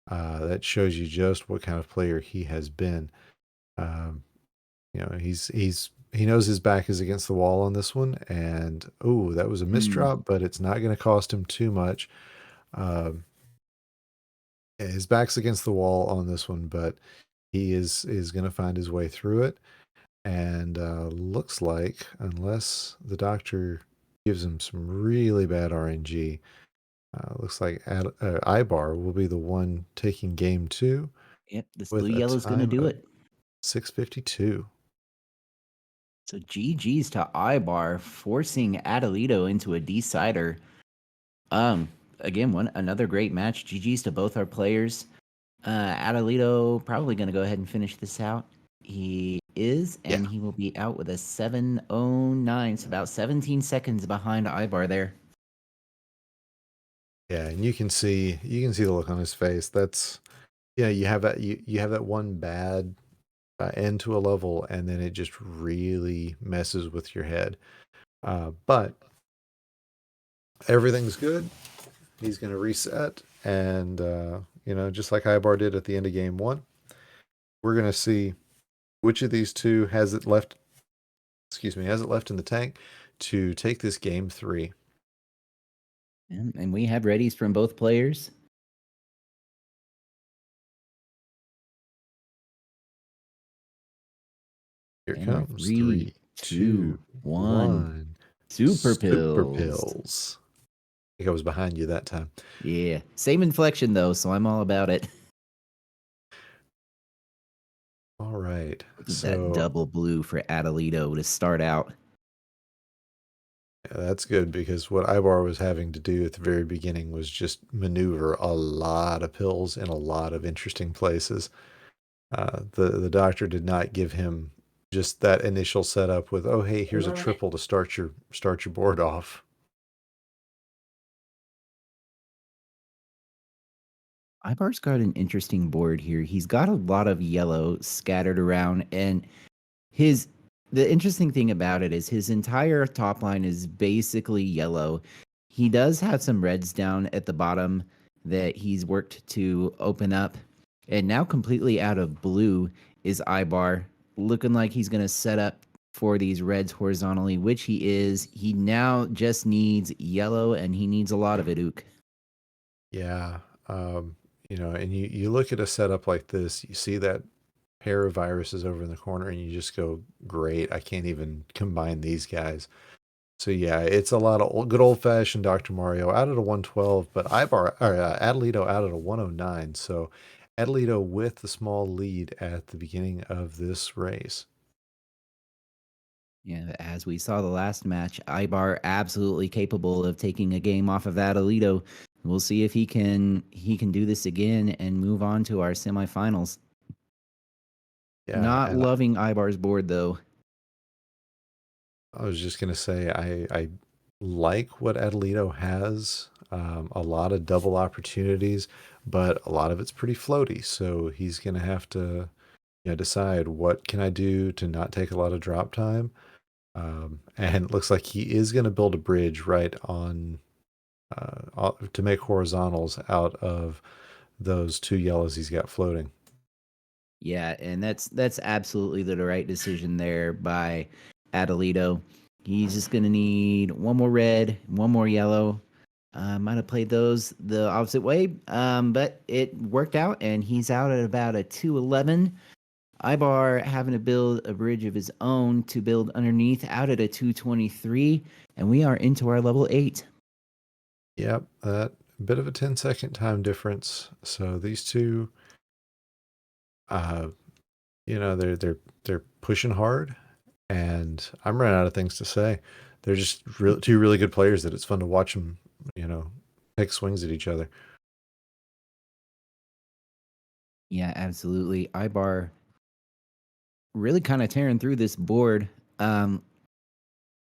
that shows you just what kind of player he has been. Um, you know, he knows his back is against the wall on this one, and oh, that was a misdrop, but it's not going to cost him too much. Um, his back's against the wall on this one, but he is going to find his way through it. And looks like, unless the doctor gives him some really bad RNG, looks like Ibar will be the one taking game 2 Yep, this with blue a yellow's going to time do of it. 6:52. So GG's to Ibar, forcing Atalito into a decider. Again, another great match. GG's to both our players. Atalito probably going to go ahead and finish this out. He is, and Yeah. he will be out with a 7:09, so about 17 seconds behind Ibar there. Yeah, and you can see the look on his face. That's you have that one bad end to a level, and then it just really messes with your head. But everything's good. He's going to reset, and just like Ibar did at the end of game 1, we're going to see which of these two has it left. Excuse me, has it left in the tank to take this game 3. And we have readies from both players. Here And our comes 3, 2, 1. Super pills. I think I was behind you that time. Yeah, same inflection though, so I'm all about it. All right. Look at that double blue for Atalito to start out. Yeah, that's good, because what Ibar was having to do at the very beginning was just maneuver a lot of pills in a lot of interesting places. The doctor did not give him just that initial setup with, oh hey, here's a triple to start your board off. Ibar's got an interesting board here. He's got a lot of yellow scattered around, and the interesting thing about it is his entire top line is basically yellow. He does have some reds down at the bottom that he's worked to open up, and now completely out of blue is Ibar, looking like he's going to set up for these reds horizontally, which he is. He now just needs yellow, and he needs a lot of it, Ook. Yeah. And you look at a setup like this, you see that pair of viruses over in the corner, and you just go, great, I can't even combine these guys. So yeah, it's a lot of good old-fashioned Dr. Mario out at a 112, but Atalito out at a 109. So Atalito with the small lead at the beginning of this race. Yeah, as we saw the last match, Ibar absolutely capable of taking a game off of Atalito. We'll see if he can do this again and move on to our semifinals. Yeah, Not and loving Ibar's board though. I was just gonna say I like what Atalito has. A lot of double opportunities, but a lot of it's pretty floaty. So he's gonna have to decide what can I do to not take a lot of drop time. And it looks like he is going to build a bridge right on to make horizontals out of those 2 yellows he's got floating. Yeah, and that's absolutely the right decision there by Atalito. He's just gonna need one more red, one more yellow. Might have played those the opposite way, but it worked out, and he's out at about a 211. Ibar having to build a bridge of his own to build underneath, out at a 223, and we are into our level 8. Yep, that bit of a 10-second time difference. So these two, they're pushing hard, and I'm running out of things to say. They're just two really good players that it's fun to watch them, take swings at each other. Yeah, absolutely. Ibar really kind of tearing through this board.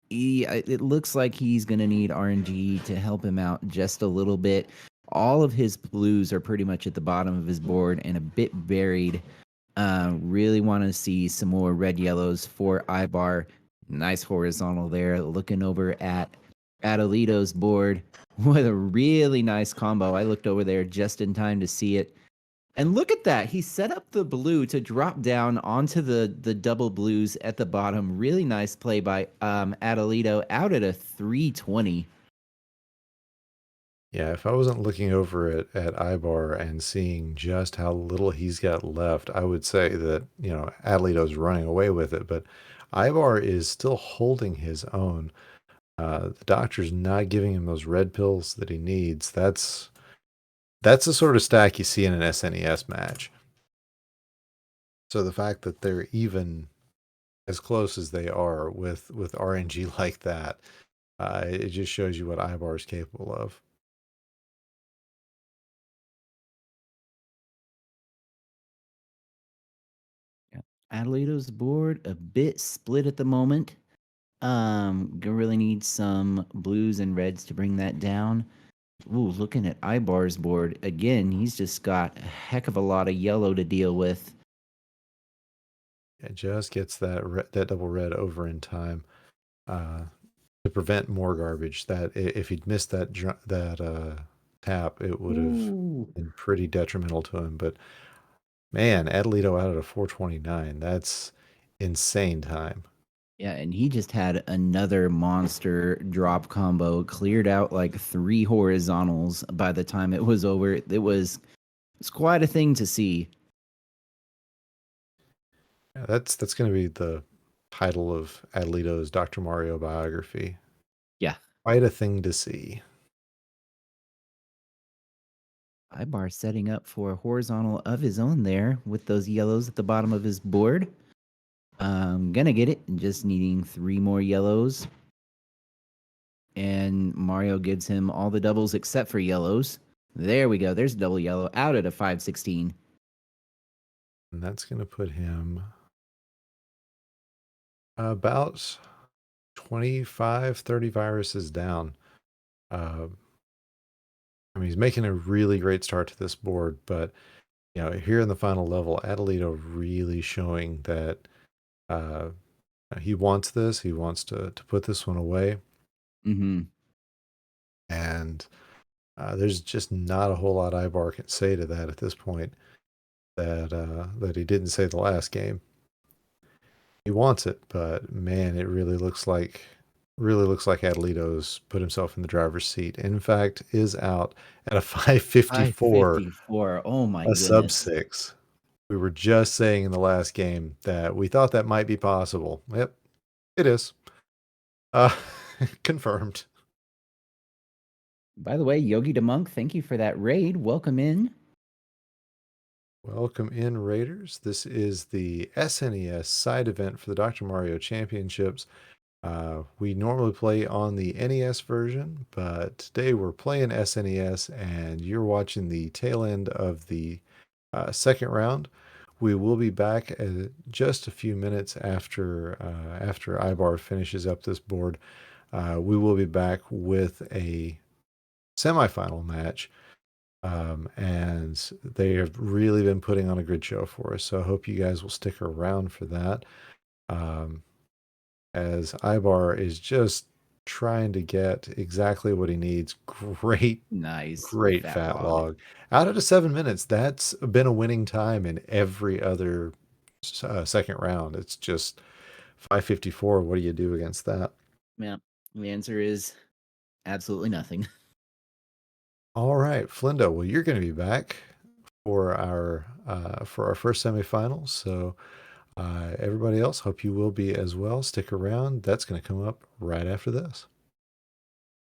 It looks like he's going to need RNG to help him out just a little bit. All of his blues are pretty much at the bottom of his board and a bit buried. Really want to see some more red yellows for Ibar. Nice horizontal there. Looking over at Atalito's board with a really nice combo. I looked over there just in time to see it. And look at that. He set up the blue to drop down onto the double blues at the bottom. Really nice play by Atalito, out at a 320. Yeah, if I wasn't looking over at Ibar and seeing just how little he's got left, I would say that, Adelito's running away with it. But Ibar is still holding his own. The doctor's not giving him those red pills that he needs. That's the sort of stack you see in an SNES match. So the fact that they're even as close as they are with RNG like that, it just shows you what Ibar is capable of. Yeah. Adelito's board a bit split at the moment. Gonna really need some blues and reds to bring that down. Ooh, looking at Ibar's board again, he's just got a heck of a lot of yellow to deal with. It just gets that double red over in time to prevent more garbage. That if he'd missed that tap, it would have been pretty detrimental to him. But man, Adelito out at a 429. That's insane time. Yeah, and he just had another monster drop combo, cleared out like 3 horizontals by the time it was over. It's quite a thing to see. Yeah, that's going to be the title of Adelito's Dr. Mario biography. Yeah. Quite a thing to see. Ibar setting up for a horizontal of his own there with those yellows at the bottom of his board. Gonna get it, just needing 3 more yellows. And Mario gives him all the doubles except for yellows. There we go. There's a double yellow out at a 516. And that's going to put him about 25, 30 viruses down. He's making a really great start to this board, but here in the final level, Atalito really showing that he wants this. He wants to put this one away. Mm-hmm. And there's just not a whole lot Ibar can say to that at this point that he didn't say the last game. He wants it, but man, it really looks like Adelito's put himself in the driver's seat. In fact, is out at a 554. 554. Oh my a goodness. sub 6. We were just saying in the last game that we thought that might be possible. Yep, it is. Confirmed. By the way, Yogi the Monk, thank you for that raid. Welcome in. Welcome in, Raiders. This is the SNES side event for the Dr. Mario Championships. We normally play on the NES version, but today we're playing SNES, and you're watching the tail end of the second round. We will be back just a few minutes after Ibar finishes up this board. We will be back with a semifinal match And they have really been putting on a good show for us. So I hope you guys will stick around for that. As Ibar is just trying to get exactly what he needs. Nice. Great fat log. Out of the 7 minutes, that's been a winning time in every other second round. It's just 554. What do you do against that? Yeah. The answer is absolutely nothing. All right, Flindo. Well, you're going to be back for our first semifinal. So everybody else, hope you will be as well. Stick around. That's going to come up right after this.